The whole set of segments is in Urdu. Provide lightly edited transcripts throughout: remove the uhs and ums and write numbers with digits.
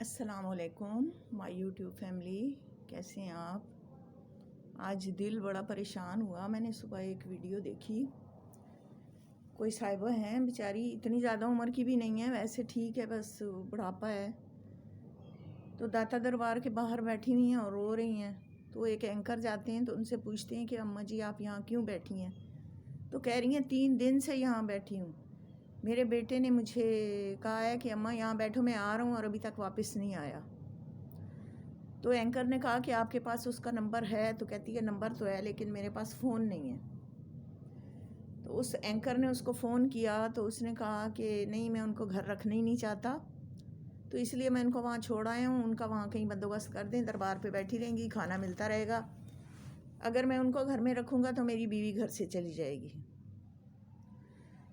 السلام علیکم مائی یوٹیوب فیملی، کیسے ہیں آپ؟ آج دل بڑا پریشان ہوا، میں نے صبح ایک ویڈیو دیکھی. کوئی صاحبہ ہیں بیچاری، اتنی زیادہ عمر کی بھی نہیں ہے، ویسے ٹھیک ہے، بس بڑھاپا ہے. تو داتا دربار کے باہر بیٹھی ہوئی ہیں اور رو رہی ہیں. تو ایک اینکر جاتے ہیں تو ان سے پوچھتے ہیں کہ اماں جی آپ یہاں کیوں بیٹھی ہیں؟ تو کہہ رہی ہیں 3 دن سے یہاں بیٹھی ہوں. میرے بیٹے نے مجھے کہا ہے کہ اماں یہاں بیٹھو، میں آ رہا ہوں، اور ابھی تک واپس نہیں آیا. تو اینکر نے کہا کہ آپ کے پاس اس کا نمبر ہے؟ تو کہتی ہے نمبر تو ہے لیکن میرے پاس فون نہیں ہے. تو اس اینکر نے اس کو فون کیا تو اس نے کہا کہ نہیں، میں ان کو گھر رکھنا ہی نہیں چاہتا، تو اس لیے میں ان کو وہاں چھوڑ آیا ہوں. ان کا وہاں کہیں بندوبست کر دیں، دربار پہ بیٹھی رہیں گی، کھانا ملتا رہے گا. اگر میں ان کو گھر میں رکھوں گا تو میری بیوی گھر سے چلی جائے گی.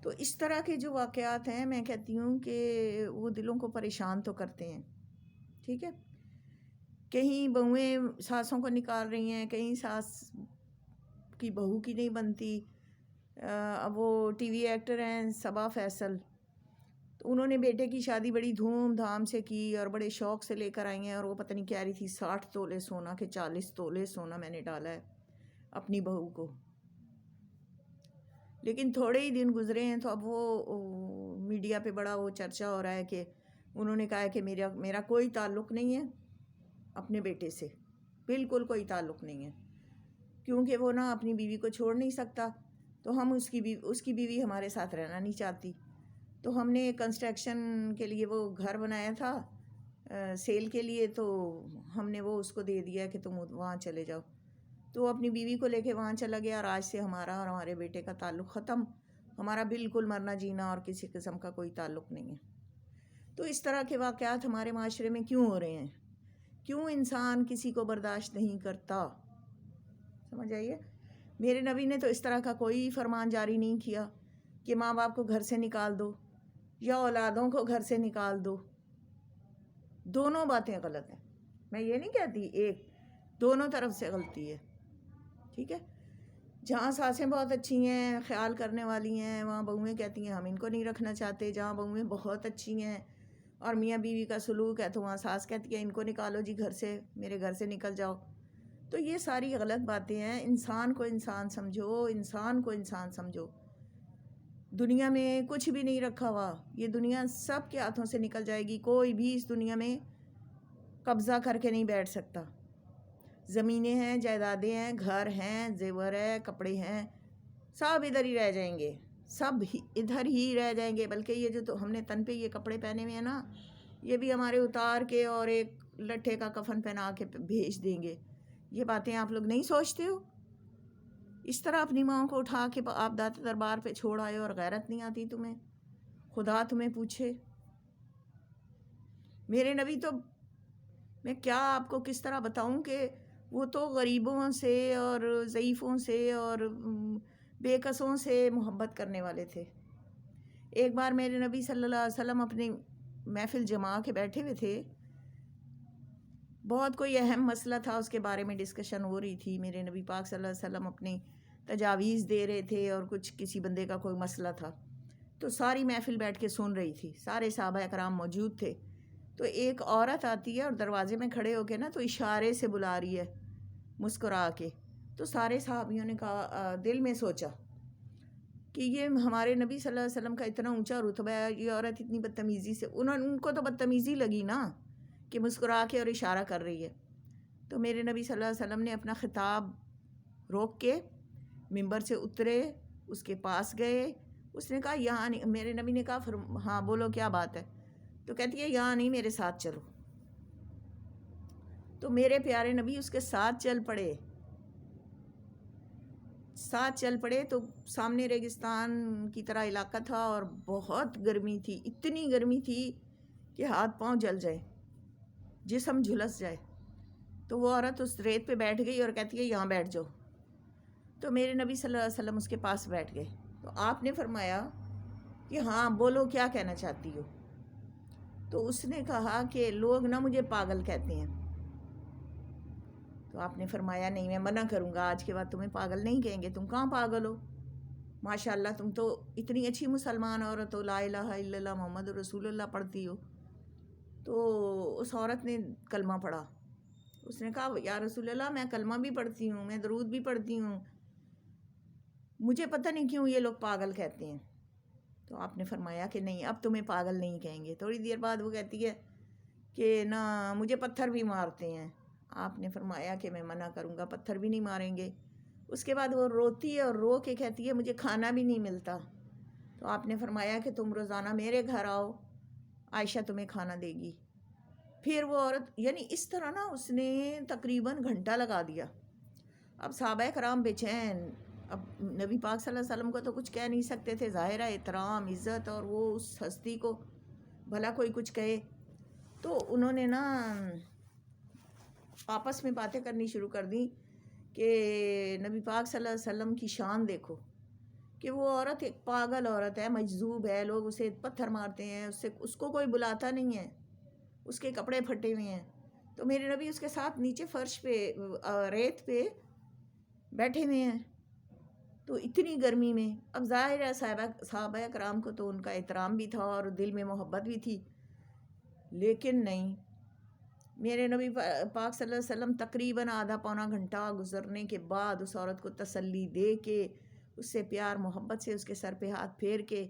تو اس طرح کے جو واقعات ہیں، میں کہتی ہوں کہ وہ دلوں کو پریشان تو کرتے ہیں. ٹھیک ہے، کہیں بہویں ساسوں کو نکال رہی ہیں، کہیں ساس کی بہو کی نہیں بنتی. اب وہ ٹی وی ایکٹر ہیں صبا فیصل، تو انہوں نے بیٹے کی شادی بڑی دھوم دھام سے کی اور بڑے شوق سے لے کر آئی ہیں، اور وہ پتہ نہیں کہہ رہی تھی 60 تولے سونا کہ 40 تولے سونا میں نے ڈالا ہے اپنی بہو کو. لیکن تھوڑے ہی دن گزرے ہیں تو اب وہ میڈیا پہ بڑا وہ چرچا ہو رہا ہے کہ انہوں نے کہا ہے کہ میرا کوئی تعلق نہیں ہے اپنے بیٹے سے، بالکل کوئی تعلق نہیں ہے، کیونکہ وہ نا اپنی بیوی کو چھوڑ نہیں سکتا. تو ہم اس کی بیوی ہمارے ساتھ رہنا نہیں چاہتی. تو ہم نے کنسٹرکشن کے لیے وہ گھر بنایا تھا سیل کے لیے، تو ہم نے وہ اس کو دے دیا کہ تم وہاں چلے جاؤ. تو وہ اپنی بیوی کو لے کے وہاں چلا گیا، اور آج سے ہمارا اور ہمارے بیٹے کا تعلق ختم. ہمارا بالکل مرنا جینا اور کسی قسم کا کوئی تعلق نہیں ہے. تو اس طرح کے واقعات ہمارے معاشرے میں کیوں ہو رہے ہیں؟ کیوں انسان کسی کو برداشت نہیں کرتا؟ سمجھ آئیے؟ میرے نبی نے تو اس طرح کا کوئی فرمان جاری نہیں کیا کہ ماں باپ کو گھر سے نکال دو یا اولادوں کو گھر سے نکال دو. دونوں باتیں غلط ہیں. میں یہ نہیں کہتی ایک، دونوں طرف سے غلطی ہے. ٹھیک ہے، جہاں ساسیں بہت اچھی ہیں، خیال کرنے والی ہیں، وہاں بہویں کہتی ہیں ہم ان کو نہیں رکھنا چاہتے. جہاں بہویں بہت اچھی ہیں اور میاں بیوی کا سلوک ہے تو وہاں ساس کہتی ہے ان کو نکالو جی گھر سے، میرے گھر سے نکل جاؤ. تو یہ ساری غلط باتیں ہیں. انسان کو انسان سمجھو، انسان کو انسان سمجھو. دنیا میں کچھ بھی نہیں رکھا ہوا، یہ دنیا سب کے ہاتھوں سے نکل جائے گی. کوئی بھی اس دنیا میں قبضہ کر کے نہیں بیٹھ سکتا. زمینیں ہیں، جائیدادیں ہیں، گھر ہیں، زیور ہے، کپڑے ہیں، سب ادھر ہی رہ جائیں گے، سب ادھر ہی رہ جائیں گے. بلکہ یہ جو تو ہم نے تن پہ یہ کپڑے پہنے ہوئے ہیں نا، یہ بھی ہمارے اتار کے اور ایک لٹھے کا کفن پہنا کے بھیج دیں گے. یہ باتیں آپ لوگ نہیں سوچتے ہو؟ اس طرح اپنی ماں کو اٹھا کے آپ داتا دربار پہ چھوڑ آئے اور غیرت نہیں آتی تمہیں؟ خدا تمہیں پوچھے. میرے نبی تو میں کیا آپ کو کس طرح بتاؤں کہ وہ تو غریبوں سے اور ضعیفوں سے اور بے کسوں سے محبت کرنے والے تھے. ایک بار میرے نبی صلی اللہ علیہ وسلم اپنی محفل جما کے بیٹھے ہوئے تھے، بہت کوئی اہم مسئلہ تھا، اس کے بارے میں ڈسکشن ہو رہی تھی. میرے نبی پاک صلی اللہ علیہ وسلم اپنی تجاویز دے رہے تھے اور کچھ کسی بندے کا کوئی مسئلہ تھا، تو ساری محفل بیٹھ کے سن رہی تھی، سارے صحابہ اکرام موجود تھے. تو ایک عورت آتی ہے اور دروازے میں کھڑے ہو کے نا تو اشارے سے بلا رہی ہے مسکرا کے. تو سارے صحابیوں نے کہا، دل میں سوچا کہ یہ ہمارے نبی صلی اللہ علیہ وسلم کا اتنا اونچا رتبہ ہے، یہ عورت اتنی بدتمیزی سے، ان کو تو بدتمیزی لگی نا کہ مسکرا کے اور اشارہ کر رہی ہے. تو میرے نبی صلی اللہ علیہ وسلم نے اپنا خطاب روک کے منبر سے اترے، اس کے پاس گئے. اس نے کہا یہاں نہیں. میرے نبی نے کہا ہاں بولو کیا بات ہے؟ تو کہتی ہے یہاں نہیں، میرے ساتھ چلو. تو میرے پیارے نبی اس کے ساتھ چل پڑے. تو سامنے ریگستان کی طرح علاقہ تھا اور بہت گرمی تھی، اتنی گرمی تھی کہ ہاتھ پاؤں جل جائے، جسم جھلس جائے. تو وہ عورت اس ریت پہ بیٹھ گئی اور کہتی ہے یہاں بیٹھ جاؤ. تو میرے نبی صلی اللہ علیہ وسلم اس کے پاس بیٹھ گئے. تو آپ نے فرمایا کہ ہاں بولو کیا کہنا چاہتی ہو؟ تو اس نے کہا کہ لوگ نا مجھے پاگل کہتے ہیں. تو آپ نے فرمایا نہیں، میں منع کروں گا، آج کے بعد تمہیں پاگل نہیں کہیں گے. تم کہاں پاگل ہو؟ ماشاءاللہ تم تو اتنی اچھی مسلمان عورت ہو، لا الہ الا اللہ محمد رسول اللہ پڑھتی ہو. تو اس عورت نے کلمہ پڑھا. اس نے کہا یا رسول اللہ میں کلمہ بھی پڑھتی ہوں, میں درود بھی پڑھتی ہوں, مجھے پتہ نہیں کیوں یہ لوگ پاگل کہتے ہیں. تو آپ نے فرمایا کہ نہیں, اب تمہیں پاگل نہیں کہیں گے. تھوڑی دیر بعد وہ کہتی ہے کہ نہ مجھے پتھر بھی مارتے ہیں. آپ نے فرمایا کہ میں منع کروں گا, پتھر بھی نہیں ماریں گے. اس کے بعد وہ روتی ہے اور رو کے کہتی ہے مجھے کھانا بھی نہیں ملتا. تو آپ نے فرمایا کہ تم روزانہ میرے گھر آؤ, عائشہ تمہیں کھانا دے گی. پھر وہ عورت, یعنی اس طرح نا اس نے تقریباً گھنٹہ لگا دیا. اب صحابہ کرام بے چین, اب نبی پاک صلی اللہ علیہ وسلم کو تو کچھ کہہ نہیں سکتے تھے, ظاہر ہے احترام عزت, اور وہ اس ہستی کو بھلا کوئی کچھ کہے. تو انہوں نے نا آپس میں باتیں کرنی شروع کر دیں کہ نبی پاک صلی اللہ علیہ وسلم کی شان دیکھو, کہ وہ عورت ایک پاگل عورت ہے, مجذوب ہے, لوگ اسے پتھر مارتے ہیں, اس کو کوئی بلاتا نہیں ہے, اس کے کپڑے پھٹے ہوئے ہیں. تو میرے نبی اس کے ساتھ نیچے فرش پہ ریت پہ بیٹھے ہوئے ہیں. تو اتنی گرمی میں, اب ظاہر ہے صحابہ کرام کو تو ان کا احترام بھی تھا اور دل میں محبت بھی تھی, لیکن نہیں, میرے نبی پاک صلی اللہ علیہ وسلم تقریباً آدھا پونا گھنٹہ گزرنے کے بعد اس عورت کو تسلی دے کے, اس سے پیار محبت سے اس کے سر پہ ہاتھ پھیر کے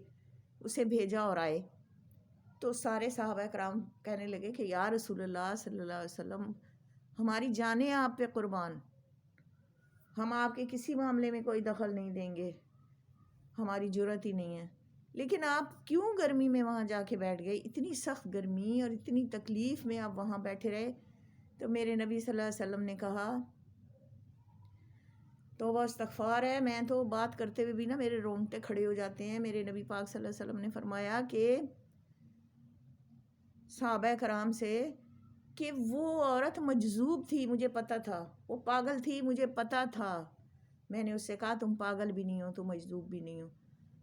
اسے بھیجا اور آئے. تو سارے صحابہ کرام کہنے لگے کہ یا رسول اللہ صلی اللہ علیہ وسلم, ہماری جانیں آپ پہ قربان, ہم آپ کے کسی معاملے میں کوئی دخل نہیں دیں گے, ہماری جرت ہی نہیں ہے, لیکن آپ کیوں گرمی میں وہاں جا کے بیٹھ گئے؟ اتنی سخت گرمی اور اتنی تکلیف میں آپ وہاں بیٹھے رہے. تو میرے نبی صلی اللہ علیہ وسلم نے کہا توبہ استغفار ہے, میں تو بات کرتے ہوئے بھی نا میرے رونگٹے کھڑے ہو جاتے ہیں. میرے نبی پاک صلی اللہ علیہ وسلم نے فرمایا کہ صحابہ کرام سے کہ وہ عورت مجذوب تھی, مجھے پتہ تھا, وہ پاگل تھی, مجھے پتہ تھا. میں نے اس سے کہا تم پاگل بھی نہیں ہو, تم مجذوب بھی نہیں ہو,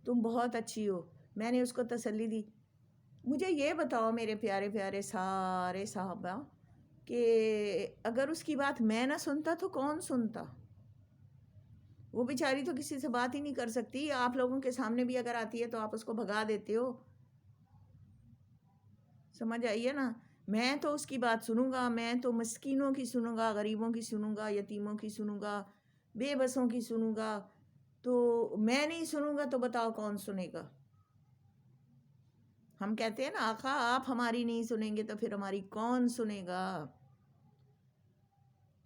تم بہت اچھی ہو. میں نے اس کو تسلی دی. مجھے یہ بتاؤ میرے پیارے پیارے سارے صحابہ کہ اگر اس کی بات میں نہ سنتا تو کون سنتا؟ وہ بیچاری تو کسی سے بات ہی نہیں کر سکتی. آپ لوگوں کے سامنے بھی اگر آتی ہے تو آپ اس کو بھگا دیتے ہو. سمجھ آئیے نا, میں تو اس کی بات سنوں گا, میں تو مسکینوں کی سنوں گا, غریبوں کی سنوں گا, یتیموں کی سنوں گا, بے بسوں کی سنوں گا. تو میں نہیں سنوں گا تو بتاؤ کون سنے گا؟ ہم کہتے ہیں نا آقا آپ ہماری نہیں سنیں گے تو پھر ہماری کون سنے گا؟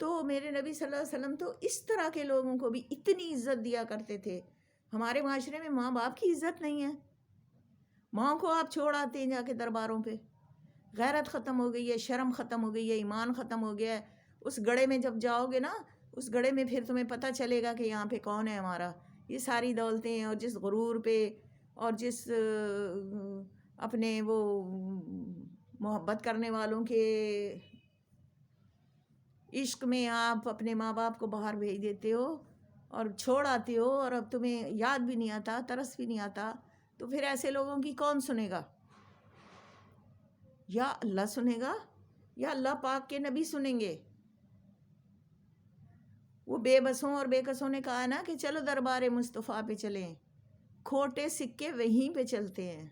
تو میرے نبی صلی اللہ علیہ وسلم تو اس طرح کے لوگوں کو بھی اتنی عزت دیا کرتے تھے. ہمارے معاشرے میں ماں باپ کی عزت نہیں ہے. ماں کو آپ چھوڑ آتے ہیں جا کے درباروں پہ, غیرت ختم ہو گئی ہے, شرم ختم ہو گئی ہے, ایمان ختم ہو گیا ہے. اس گڑھے میں جب جاؤ گے نا, اس گڑھے میں پھر تمہیں پتہ چلے گا کہ یہاں پہ کون ہے ہمارا. یہ ساری دولتیں اور جس غرور پہ اور جس اپنے وہ محبت کرنے والوں کے عشق میں آپ اپنے ماں باپ کو باہر بھیج دیتے ہو اور چھوڑ آتے ہو, اور اب تمہیں یاد بھی نہیں آتا, ترس بھی نہیں آتا, تو پھر ایسے لوگوں کی کون سنے گا؟ یا اللہ سنے گا یا اللہ پاک کے نبی سنیں گے. وہ بے بسوں اور بے کسوں نے کہا نا کہ چلو دربار مصطفیٰ پہ چلیں, کھوٹے سکے وہیں پہ چلتے ہیں.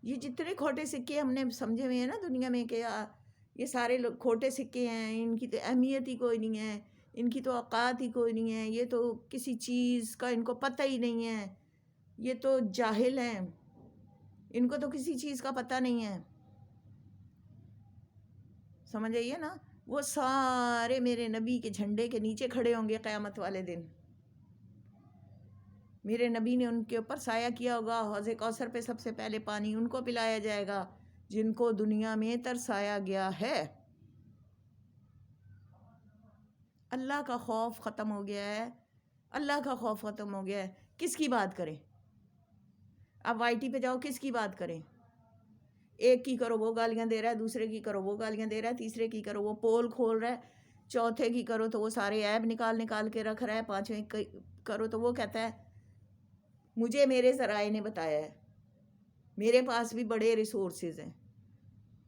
یہ جتنے کھوٹے سکے ہم نے سمجھے ہوئے ہیں نا دنیا میں کہ یہ سارے لوگ کھوٹے سکے ہیں, ان کی تو اہمیت ہی کوئی نہیں ہے, ان کی تو اوقات ہی کوئی نہیں ہے, یہ تو کسی چیز کا ان کو پتہ ہی نہیں ہے, یہ تو جاہل ہیں, ان کو تو کسی چیز کا پتہ نہیں ہے. سمجھ آئیے نا, وہ سارے میرے نبی کے جھنڈے کے نیچے کھڑے ہوں گے قیامت والے دن. میرے نبی نے ان کے اوپر سایہ کیا ہوگا, حوض کوثر پہ سب سے پہلے پانی ان کو پلایا جائے گا جن کو دنیا میں ترسایا گیا ہے. اللہ کا خوف ختم ہو گیا ہے, اللہ کا خوف ختم ہو گیا ہے. کس کی بات کریں؟ اب وائی ٹی پہ جاؤ, کس کی بات کریں؟ ایک کی کرو وہ گالیاں دے رہا ہے, دوسرے کی کرو وہ گالیاں دے رہا ہے, تیسرے کی کرو وہ پول کھول رہا ہے, چوتھے کی کرو تو وہ سارے عیب نکال کے رکھ رہا ہے, پانچویں کرو تو وہ کہتا ہے مجھے میرے ذرائع نے بتایا ہے, میرے پاس بھی بڑے ریسورسز ہیں,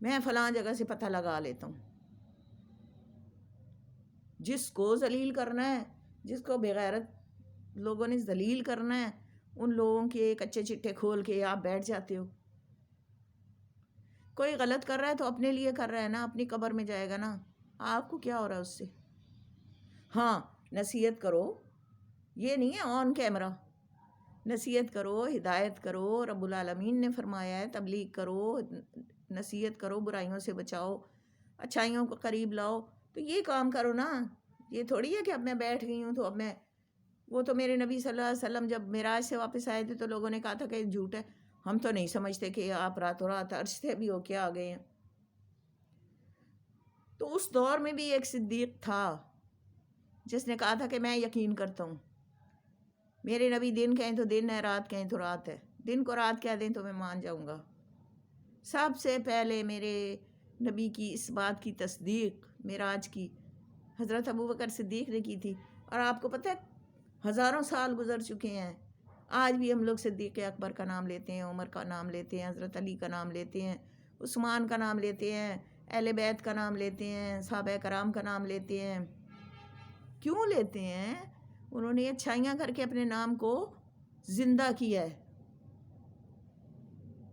میں فلاں جگہ سے پتہ لگا لیتا ہوں. جس کو ذلیل کرنا ہے, جس کو بغیرت لوگوں نے ذلیل کرنا ہے, ان لوگوں کے کچے چٹے کھول کے آپ بیٹھ جاتے ہو. کوئی غلط کر رہا ہے تو اپنے لیے کر رہا ہے نا، اپنی قبر میں جائے گا نا، آپ کو کیا ہو رہا ہے اس سے؟ ہاں نصیحت کرو، یہ نہیں ہے آن کیمرہ، نصیحت کرو، ہدایت کرو، رب العالمین نے فرمایا ہے تبلیغ کرو، نصیحت کرو، برائیوں سے بچاؤ، اچھائیوں کو قریب لاؤ، تو یہ کام کرو نا۔ یہ تھوڑی ہے کہ اب میں بیٹھ گئی ہوں تو اب میں، وہ تو میرے نبی صلی اللہ علیہ وسلم جب معراج سے واپس آئے تھے تو لوگوں نے کہا تھا کہ جھوٹ ہے، ہم تو نہیں سمجھتے کہ آپ راتوں رات عرش سے بھی ہو کے آ گئے ہیں۔ تو اس دور میں بھی ایک صدیق تھا جس نے کہا تھا کہ میں یقین کرتا ہوں، میرے نبی دن کہیں تو دن ہے، رات کہیں تو رات ہے، دن کو رات کہہ دیں تو میں مان جاؤں گا۔ سب سے پہلے میرے نبی کی اس بات کی تصدیق معراج کی حضرت ابوبکر صدیق نے کی تھی، اور آپ کو پتہ ہے ہزاروں سال گزر چکے ہیں، آج بھی ہم لوگ صدیق اکبر کا نام لیتے ہیں، عمر کا نام لیتے ہیں، حضرت علی کا نام لیتے ہیں، عثمان کا نام لیتے ہیں، اہل بیت کا نام لیتے ہیں، صحابہ کرام کا نام لیتے ہیں۔ کیوں لیتے ہیں؟ انہوں نے اچھائیاں کر کے اپنے نام کو زندہ کیا ہے۔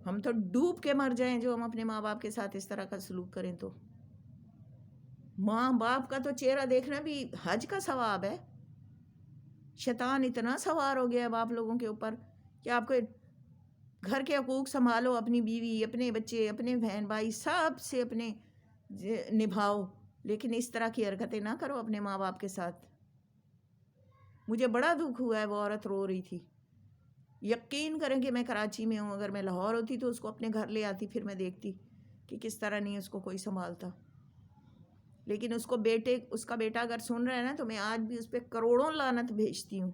ہم تو ڈوب کے مر جائیں جو ہم اپنے ماں باپ کے ساتھ اس طرح کا سلوک کریں تو۔ ماں باپ کا تو چہرہ دیکھنا بھی حج کا ثواب ہے۔ شیطان اتنا سوار ہو گیا ہے اب آپ لوگوں کے اوپر کہ آپ کو گھر کے حقوق سنبھالو، اپنی بیوی، اپنے بچے، اپنے بہن بھائی، سب سے اپنے نبھاؤ، لیکن اس طرح کی حرکتیں نہ کرو اپنے ماں باپ کے ساتھ۔ مجھے بڑا دکھ ہوا ہے، وہ عورت رو رہی تھی۔ یقین کریں کہ میں کراچی میں ہوں، اگر میں لاہور ہوتی تو اس کو اپنے گھر لے آتی، پھر میں دیکھتی کہ کس طرح نہیں اس کو کوئی سنبھالتا۔ لیکن اس کا بیٹا اگر سن رہا ہے نا تو میں آج بھی اس پہ کروڑوں لعنت بھیجتی ہوں،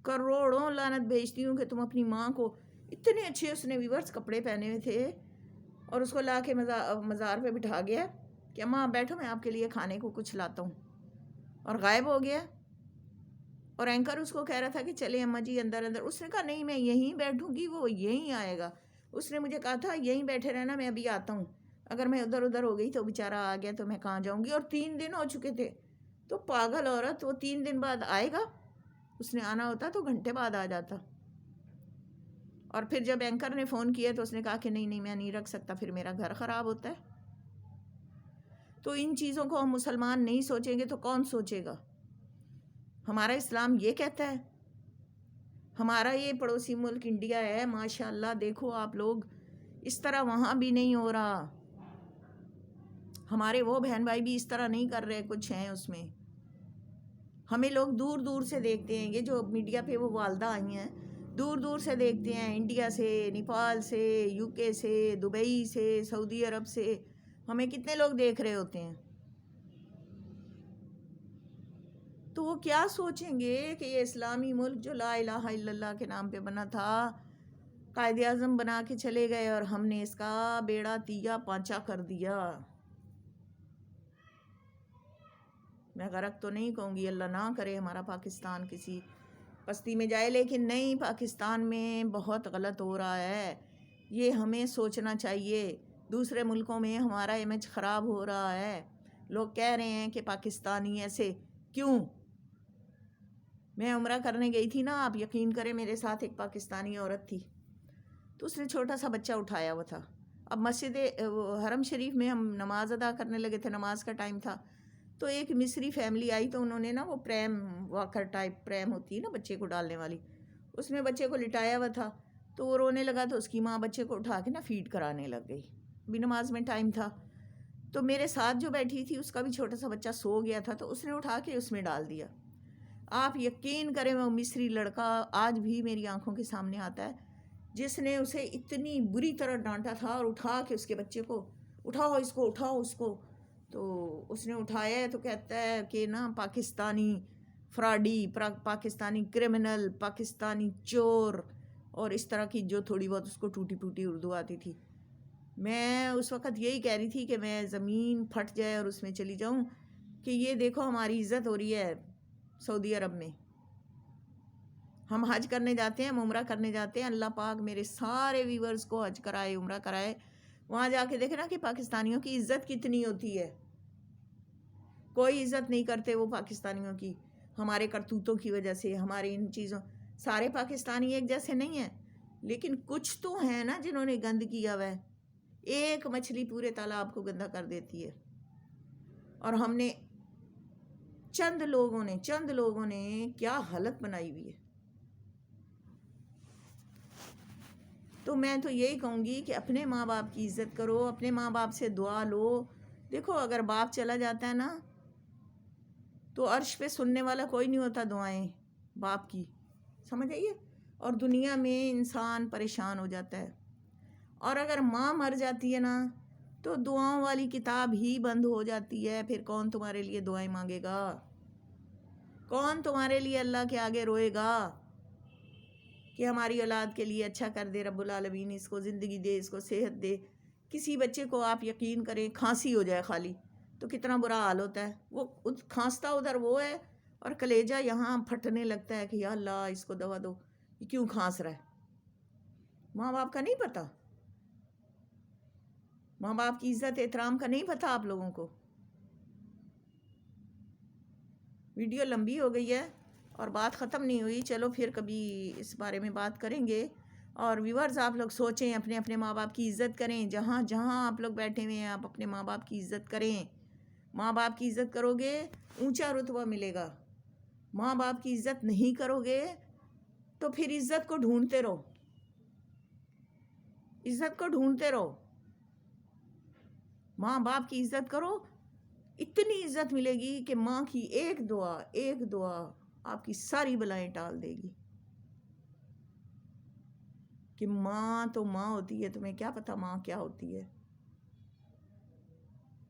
کروڑوں لعنت بھیجتی ہوں کہ تم اپنی ماں کو، اتنے اچھے اس نے ویورس کپڑے پہنے ہوئے تھے اور اس کو لا کے مزار پہ بٹھا گیا کہ اماں بیٹھو میں آپ کے لیے کھانے کو کچھ لاتا ہوں، اور غائب ہو گیا۔ اور اینکر اس کو کہہ رہا تھا کہ چلے اماں جی اندر، اس نے کہا نہیں میں یہیں بیٹھوں گی، وہ یہیں آئے گا۔ اس نے مجھے کہا تھا یہیں بیٹھے رہنا، میں ابھی آتا ہوں، اگر میں ادھر ہو گئی تو بیچارہ آ گیا تو میں کہاں جاؤں گی، اور 3 دن ہو چکے تھے۔ تو پاگل عورت، وہ 3 دن بعد آئے گا، اس نے آنا ہوتا تو گھنٹے بعد آ جاتا۔ اور پھر جب اینکر نے فون کیا تو اس نے کہا کہ نہیں میں نہیں رکھ سکتا، پھر میرا گھر خراب ہوتا ہے۔ تو ان چیزوں کو ہم مسلمان نہیں سوچیں گے تو کون سوچے گا؟ ہمارا اسلام یہ کہتا ہے۔ ہمارا یہ پڑوسی ملک انڈیا ہے، ماشاءاللہ دیکھو آپ لوگ، اس طرح وہاں بھی نہیں ہو رہا، ہمارے وہ بہن بھائی بھی اس طرح نہیں کر رہے، کچھ ہیں اس میں۔ ہمیں لوگ دور دور سے دیکھتے ہیں، یہ جو میڈیا پہ وہ والدہ آئی ہیں دور دور سے دیکھتے ہیں، انڈیا سے، نیپال سے، یو کے سے، دبئی سے، سعودی عرب سے، ہمیں کتنے لوگ دیکھ رہے ہوتے ہیں۔ تو وہ کیا سوچیں گے کہ یہ اسلامی ملک جو لا الہ الا اللہ کے نام پہ بنا تھا، قائد اعظم بنا کے چلے گئے اور ہم نے اس کا بیڑا تیا پانچا کر دیا۔ میں غرق تو نہیں کہوں گی، اللہ نہ کرے ہمارا پاکستان کسی پستی میں جائے، لیکن نہیں، پاکستان میں بہت غلط ہو رہا ہے، یہ ہمیں سوچنا چاہیے۔ دوسرے ملکوں میں ہمارا امیج خراب ہو رہا ہے، لوگ کہہ رہے ہیں کہ پاکستانی ایسے کیوں۔ میں عمرہ کرنے گئی تھی نا، آپ یقین کریں میرے ساتھ ایک پاکستانی عورت تھی، تو اس نے چھوٹا سا بچہ اٹھایا ہوا تھا۔ اب مسجد حرم شریف میں ہم نماز ادا کرنے لگے تھے، نماز کا ٹائم تھا، تو ایک مصری فیملی آئی، تو انہوں نے نا وہ پریم واکر ٹائپ پریم ہوتی ہے نا بچے کو ڈالنے والی، اس میں بچے کو لٹایا ہوا تھا، تو وہ رونے لگا تو اس کی ماں بچے کو اٹھا کے نا فیڈ کرانے لگ گئی، ابھی نماز میں ٹائم تھا۔ تو میرے ساتھ جو بیٹھی تھی اس کا بھی چھوٹا سا بچہ سو گیا تھا، تو اس نے اٹھا کے اس میں ڈال دیا۔ آپ یقین کریں وہ مصری لڑکا آج بھی میری آنکھوں کے سامنے آتا ہے، جس نے اسے اتنی بری طرح ڈانٹا تھا، اور اٹھا کے اس کے بچے کو، اٹھاؤ اس کو، اٹھاؤ اس کو، تو اس نے اٹھایا ہے، تو کہتا ہے کہ نا پاکستانی فراڈی، پاکستانی کرمنل، پاکستانی چور، اور اس طرح کی جو تھوڑی بہت اس کو ٹوٹی پھوٹی اردو آتی تھی۔ میں اس وقت یہی کہہ رہی تھی کہ میں زمین پھٹ جائے اور اس میں چلی جاؤں کہ یہ دیکھو ہماری عزت ہو رہی ہے سعودی عرب میں۔ ہم حج کرنے جاتے ہیں، ہم عمرہ کرنے جاتے ہیں، اللہ پاک میرے سارے ویورز کو حج کرائے، عمرہ کرائے، وہاں جا کے دیکھنا کہ پاکستانیوں کی عزت کتنی ہوتی ہے۔ کوئی عزت نہیں کرتے وہ پاکستانیوں کی، ہمارے کرتوتوں کی وجہ سے، ہمارے ان چیزوں، سارے پاکستانی ایک جیسے نہیں ہیں، لیکن کچھ تو ہیں نا جنہوں نے گند کیا ہوا ہے. ایک مچھلی پورے تالاب کو گندا کر دیتی ہے. اور ہم نے چند لوگوں نے کیا حالت بنائی ہوئی ہے. تو میں تو یہی کہوں گی کہ اپنے ماں باپ کی عزت کرو، اپنے ماں باپ سے دعا لو. دیکھو اگر باپ چلا جاتا ہے نا تو عرش پہ سننے والا کوئی نہیں ہوتا دعائیں باپ کی، سمجھ آئیے. اور دنیا میں انسان پریشان ہو جاتا ہے. اور اگر ماں مر جاتی ہے نا تو دعاؤں والی کتاب ہی بند ہو جاتی ہے. پھر کون تمہارے لیے دعائیں مانگے گا؟ کون تمہارے لیے اللہ کے آگے روئے گا کہ ہماری اولاد کے لیے اچھا کر دے رب العالمین، اس کو زندگی دے، اس کو صحت دے. کسی بچے کو آپ یقین کریں کھانسی ہو جائے خالی تو کتنا برا حال ہوتا ہے. وہ کھانستا ادھر وہ ہے اور کلیجہ یہاں پھٹنے لگتا ہے کہ یا اللہ اس کو دوا دو، یہ کیوں کھانس رہا ہے. ماں باپ کا نہیں پتہ، ماں باپ کی عزت احترام کا نہیں پتہ آپ لوگوں کو. ویڈیو لمبی ہو گئی ہے اور بات ختم نہیں ہوئی. چلو پھر کبھی اس بارے میں بات کریں گے. اور ویورز آپ لوگ سوچیں، اپنے اپنے ماں باپ کی عزت کریں. جہاں جہاں آپ لوگ بیٹھے ہوئے ہیں آپ اپنے ماں باپ کی عزت کریں. ماں باپ کی عزت کرو گے اونچا رتبہ ملے گا. ماں باپ کی عزت نہیں کرو گے تو پھر عزت کو ڈھونڈتے رہو، عزت کو ڈھونڈتے رہو. ماں باپ کی عزت کرو، اتنی عزت ملے گی کہ ماں کی ایک دعا آپ کی ساری بلائیں ٹال دے گی. کہ ماں تو ماں ہوتی ہے، تمہیں کیا پتہ ماں کیا ہوتی ہے.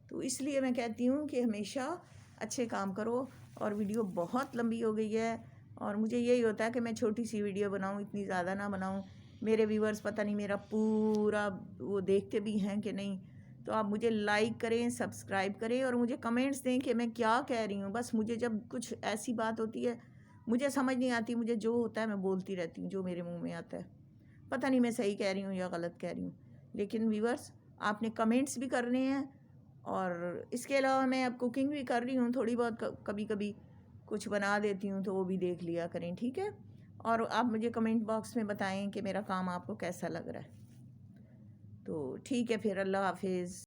تو اس لیے میں کہتی ہوں کہ ہمیشہ اچھے کام کرو. اور ویڈیو بہت لمبی ہو گئی ہے اور مجھے یہی ہوتا ہے کہ میں چھوٹی سی ویڈیو بناؤں، اتنی زیادہ نہ بناؤں. میرے ویورز پتہ نہیں میرا پورا وہ دیکھتے بھی ہیں کہ نہیں. تو آپ مجھے لائک کریں، سبسکرائب کریں اور مجھے کمنٹس دیں کہ میں کیا کہہ رہی ہوں. بس مجھے جب کچھ ایسی بات ہوتی ہے مجھے سمجھ نہیں آتی، مجھے جو ہوتا ہے میں بولتی رہتی ہوں، جو میرے منہ میں آتا ہے. پتہ نہیں میں صحیح کہہ رہی ہوں یا غلط کہہ رہی ہوں. لیکن ویورز آپ نے کمنٹس بھی کرنے ہیں. اور اس کے علاوہ میں اب کوکنگ بھی کر رہی ہوں تھوڑی بہت، کبھی کبھی کچھ بنا دیتی ہوں تو وہ بھی دیکھ لیا کریں، ٹھیک ہے. اور آپ مجھے کمنٹ باکس میں بتائیں کہ میرا کام آپ کو کیسا لگ رہا ہے. تو ٹھیک ہے پھر، اللہ حافظ.